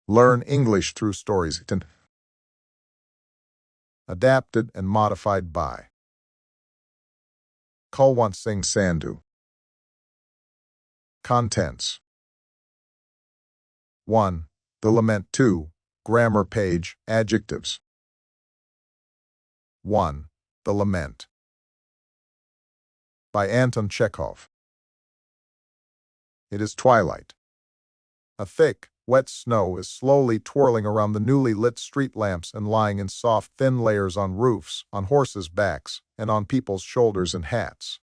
Learn English through stories. E10. Adapted and modified by Kulwant Singh Sandhu. Contents 1. The Lament. 2. Grammar page, adjectives. 1. The Lament. By Anton Chekhov. It is twilight. A thick, wet snow is slowly twirling around the newly lit street lamps and lying in soft, thin layers on roofs, on horses' backs, and on people's shoulders and hats.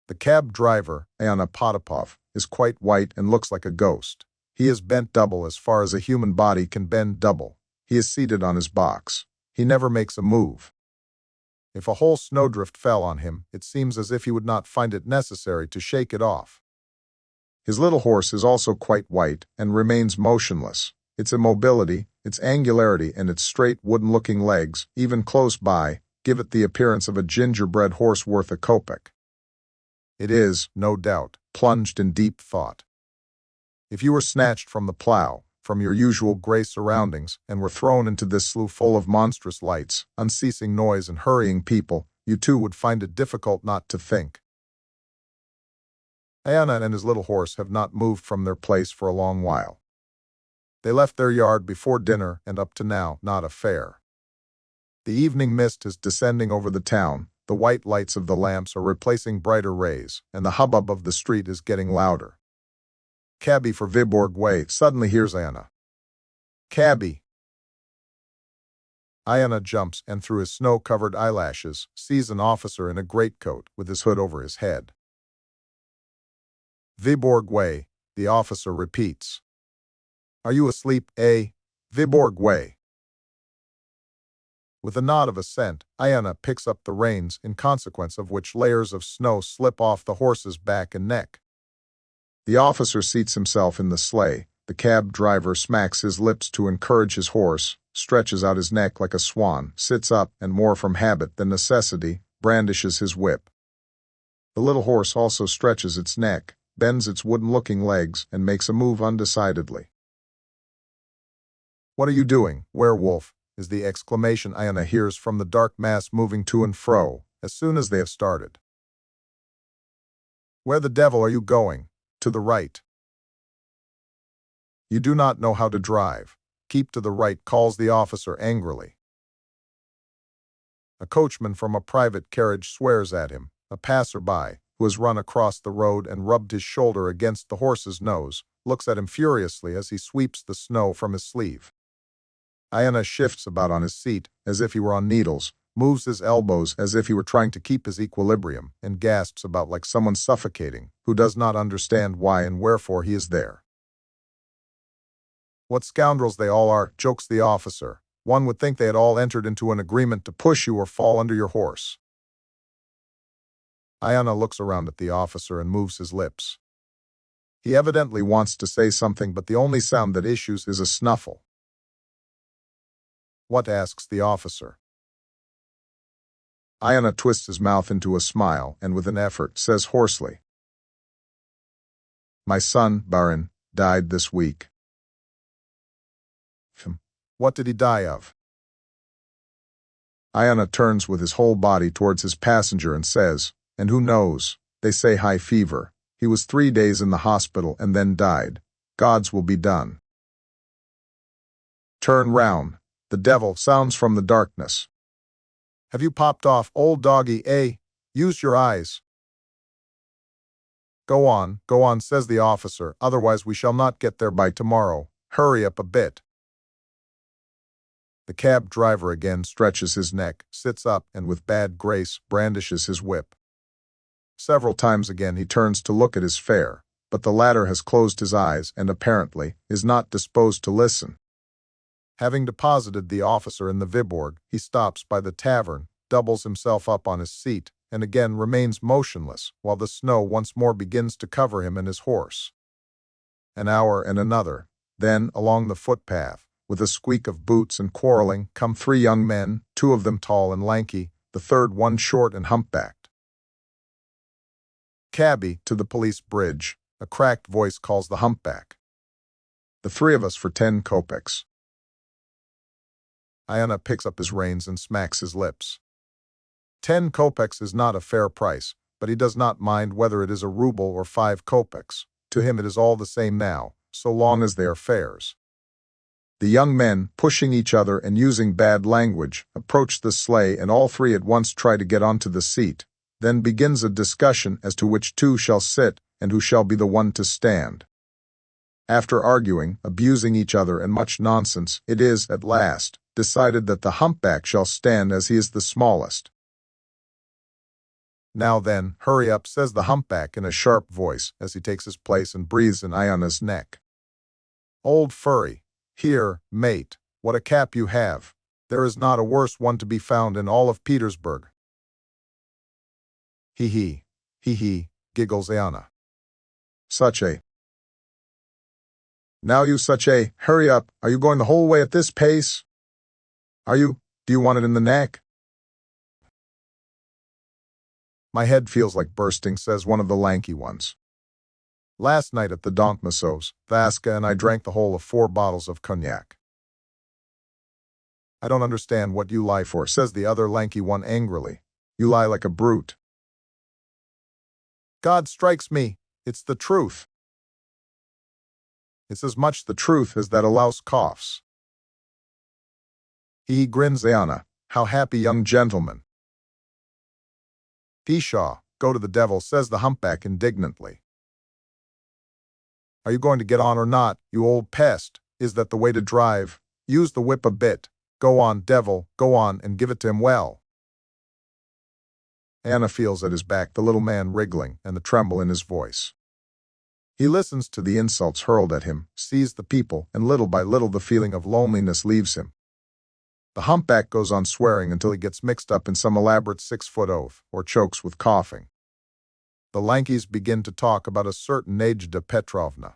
The cab driver, Ayana Potapov, is quite white and looks like a ghost. He is bent double as far as a human body can bend double. He is seated on his box. He never makes a move. If a whole snowdrift fell on him, it seems as if he would not find it necessary to shake it off. His little horse is also quite white and remains motionless. Its immobility, its angularity, and its straight wooden-looking legs, even close by, give it the appearance of a gingerbread horse worth a kopeck. It is, no doubt, plunged in deep thought. If you were snatched from the plow, from your usual gray surroundings, and were thrown into this slough full of monstrous lights, unceasing noise, and hurrying people, you too would find it difficult not to think. Ayana and his little horse have not moved from their place for a long while. They left their yard before dinner, and up to now, not a fare. The evening mist is descending over the town, the white lights of the lamps are replacing brighter rays, and the hubbub of the street is getting louder. Cabby for Viborg Way suddenly hears Ayana. Cabby! Ayana jumps and through his snow-covered eyelashes sees an officer in a greatcoat with his hood over his head. Viborg Way, the officer repeats. Are you asleep, eh? Viborg Way. With a nod of assent, Ayana picks up the reins, in consequence of which layers of snow slip off the horse's back and neck. The officer seats himself in the sleigh. The cab driver smacks his lips to encourage his horse, stretches out his neck like a swan, sits up, and more from habit than necessity, brandishes his whip. The little horse also stretches its neck, bends its wooden-looking legs, and makes a move undecidedly. What are you doing, werewolf? Is the exclamation Ayana hears from the dark mass moving to and fro, as soon as they have started. Where the devil are you going? To the right. You do not know how to drive. Keep to the right, calls the officer angrily. A coachman from a private carriage swears at him. A passerby, who has run across the road and rubbed his shoulder against the horse's nose, looks at him furiously as he sweeps the snow from his sleeve. Ayana shifts about on his seat, as if he were on needles, moves his elbows as if he were trying to keep his equilibrium, and gasps about like someone suffocating, who does not understand why and wherefore he is there. What scoundrels they all are, jokes the officer. One would think they had all entered into an agreement to push you or fall under your horse. Ayana looks around at the officer and moves his lips. He evidently wants to say something, but the only sound that issues is a snuffle. What? Asks the officer. Ayana twists his mouth into a smile and with an effort says hoarsely, My son, Barin, died this week. What did he die of? Ayana turns with his whole body towards his passenger and says, And who knows? They say high fever. He was 3 days in the hospital and then died. God's will be done. Turn round. The devil sounds from the darkness. Have you popped off, old doggy, eh? Use your eyes. Go on, says the officer, otherwise we shall not get there by tomorrow. Hurry up a bit. The cab driver again stretches his neck, sits up, and with bad grace brandishes his whip. Several times again he turns to look at his fare, but the latter has closed his eyes and apparently is not disposed to listen. Having deposited the officer in the Viborg, he stops by the tavern, doubles himself up on his seat, and again remains motionless, while the snow once more begins to cover him and his horse. An hour and another. Then, along the footpath, with a squeak of boots and quarreling, come 3 young men, 2 of them tall and lanky, the third one short and humpbacked. Cabby, to the police bridge, a cracked voice calls the humpback. The three of us for 10 kopecks. Iona picks up his reins and smacks his lips. 10 kopecks is not a fair price, but he does not mind whether it is a ruble or 5 kopecks. To him it is all the same now, so long as they are fares. The young men, pushing each other and using bad language, approach the sleigh and all three at once try to get onto the seat. Then begins a discussion as to which two shall sit and who shall be the one to stand. After arguing, abusing each other and much nonsense, it is, at last, decided that the humpback shall stand as he is the smallest. Now then, hurry up, says the humpback in a sharp voice as he takes his place and breathes in Iona's neck. Old furry, here, mate, what a cap you have. There is not a worse one to be found in all of Petersburg. Hee, giggles Iona. Such a. Now you such a, hurry up, are you going the whole way at this pace? Are you, do you want it in the neck? My head feels like bursting, says one of the lanky ones. Last night at the Donkmasovs, Vaska and I drank the whole of 4 bottles of cognac. I don't understand what you lie for, says the other lanky one angrily. You lie like a brute. God strikes me, it's the truth. It's as much the truth as that a louse coughs. He grins Iona, how happy young gentleman. Pshaw, go to the devil, says the humpback indignantly. Are you going to get on or not, you old pest? Is that the way to drive? Use the whip a bit. Go on, devil, go on and give it to him well. Iona feels at his back the little man wriggling and the tremble in his voice. He listens to the insults hurled at him, sees the people, and little by little the feeling of loneliness leaves him. The humpback goes on swearing until he gets mixed up in some elaborate 6-foot oath, or chokes with coughing. The lankies begin to talk about a certain Nadezhda Petrovna.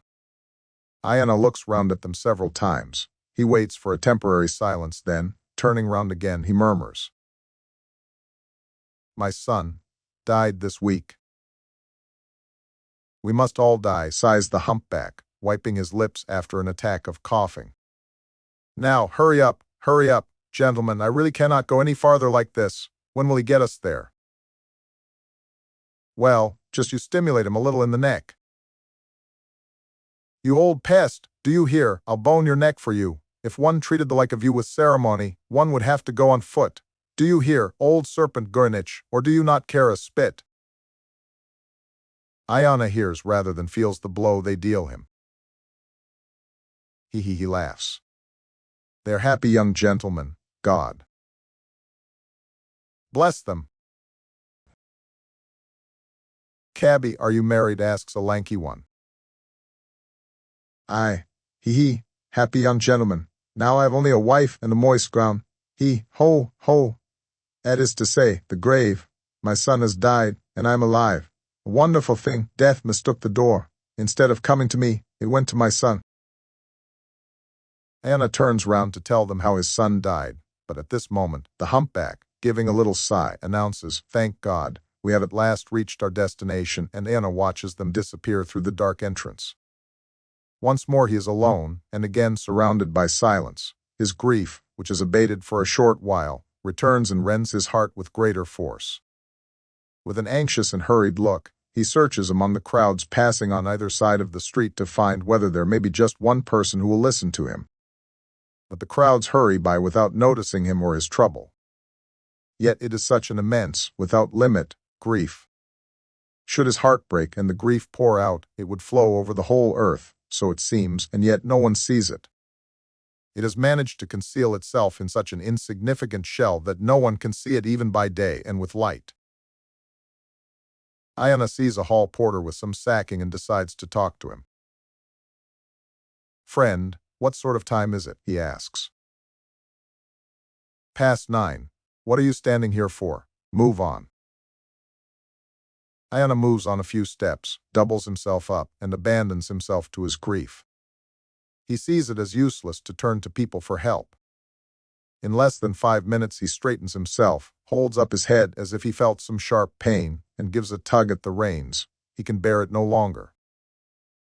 Iona looks round at them several times. He waits for a temporary silence, then, turning round again, he murmurs. My son died this week. We must all die, sighs the humpback, wiping his lips after an attack of coughing. Now, hurry up, gentlemen, I really cannot go any farther like this. When will he get us there? Well, just you stimulate him a little in the neck. You old pest, do you hear? I'll bone your neck for you. If one treated the like of you with ceremony, one would have to go on foot. Do you hear, old serpent Gurnich, or do you not care a spit? Iona hears rather than feels the blow they deal him. He laughs. They're happy young gentlemen, God bless them. Cabby, are you married? Asks a lanky one. Aye, happy young gentleman. Now I have only a wife and a moist ground. Ho. That is to say, the grave. My son has died, and I am alive. A wonderful thing, death mistook the door. Instead of coming to me, it went to my son. Iona turns round to tell them how his son died, but at this moment, the humpback, giving a little sigh, announces, Thank God, we have at last reached our destination, and Iona watches them disappear through the dark entrance. Once more he is alone, and again surrounded by silence. His grief, which is abated for a short while, returns and rends his heart with greater force. With an anxious and hurried look, he searches among the crowds passing on either side of the street to find whether there may be just one person who will listen to him. But the crowds hurry by without noticing him or his trouble. Yet it is such an immense, without limit, grief. Should his heart break and the grief pour out, it would flow over the whole earth, so it seems, and yet no one sees it. It has managed to conceal itself in such an insignificant shell that no one can see it even by day and with light. Iona sees a hall porter with some sacking and decides to talk to him. Friend, what sort of time is it? He asks. Past 9. What are you standing here for? Move on. Iona moves on a few steps, doubles himself up, and abandons himself to his grief. He sees it as useless to turn to people for help. In less than 5 minutes he straightens himself, holds up his head as if he felt some sharp pain, and gives a tug at the reins. He can bear it no longer.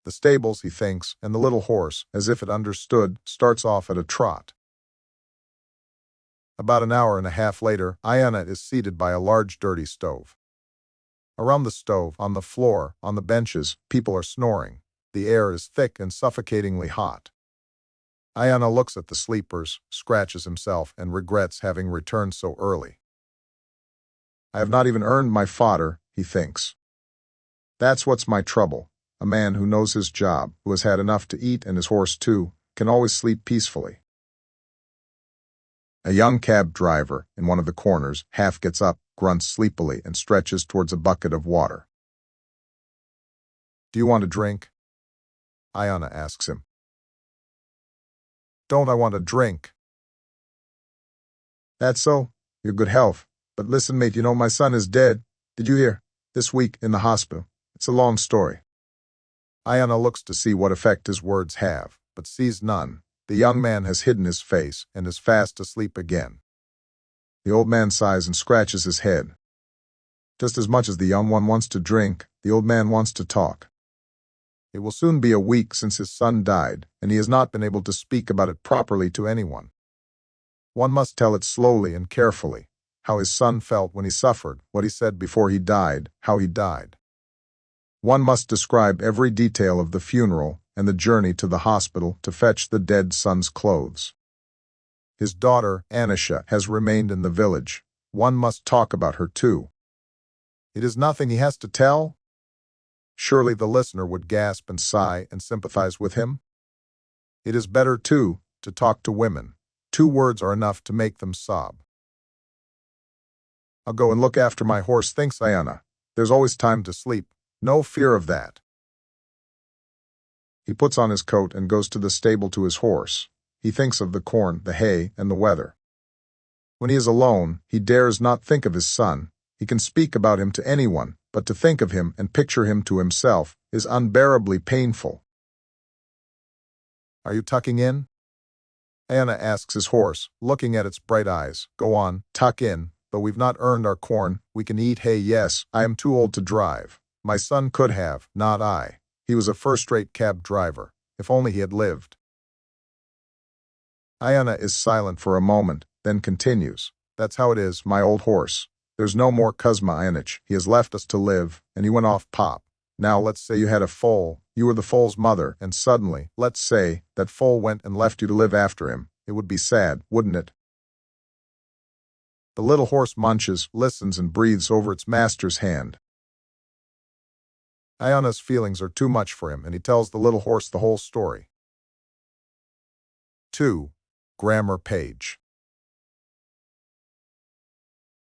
The stables, he thinks, and the little horse, as if it understood, starts off at a trot. About an hour and a half later, Ayana is seated by a large dirty stove. Around the stove, on the floor, on the benches, people are snoring. The air is thick and suffocatingly hot. Ayana looks at the sleepers, scratches himself, and regrets having returned so early. I have not even earned my fodder, he thinks. That's what's my trouble. A man who knows his job, who has had enough to eat and his horse too, can always sleep peacefully. A young cab driver, in one of the corners, half gets up, grunts sleepily, and stretches towards a bucket of water. Do you want a drink? Ayana asks him. Don't I want a drink? That's so. Your good health. But listen, mate, you know my son is dead. Did you hear? This week in the hospital. It's a long story. Ayana looks to see what effect his words have, but sees none. The young man has hidden his face and is fast asleep again. The old man sighs and scratches his head. Just as much as the young one wants to drink, the old man wants to talk. It will soon be a week since his son died, and he has not been able to speak about it properly to anyone. One must tell it slowly and carefully, how his son felt when he suffered, what he said before he died, how he died. One must describe every detail of the funeral and the journey to the hospital to fetch the dead son's clothes. His daughter, Anisha, has remained in the village. One must talk about her too. It is nothing he has to tell? Surely the listener would gasp and sigh and sympathize with him? It is better, too, to talk to women. 2 words are enough to make them sob. I'll go and look after my horse, thinks Ayana. There's always time to sleep. No fear of that. He puts on his coat and goes to the stable to his horse. He thinks of the corn, the hay, and the weather. When he is alone, he dares not think of his son. He can speak about him to anyone, but to think of him and picture him to himself is unbearably painful. Are you tucking in? Ayana asks his horse, looking at its bright eyes. Go on, tuck in. Though we've not earned our corn, we can eat hay. Yes, I am too old to drive. My son could have, not I. He was a first-rate cab driver. If only he had lived. Ayana is silent for a moment, then continues. That's how it is, my old horse. There's no more Kuzma Ianich. He has left us to live, and he went off pop. Now let's say you had a foal. You were the foal's mother, and suddenly, let's say, that foal went and left you to live after him. It would be sad, wouldn't it? The little horse munches, listens, and breathes over its master's hand. Ayana's feelings are too much for him, and he tells the little horse the whole story. 2. Grammar page.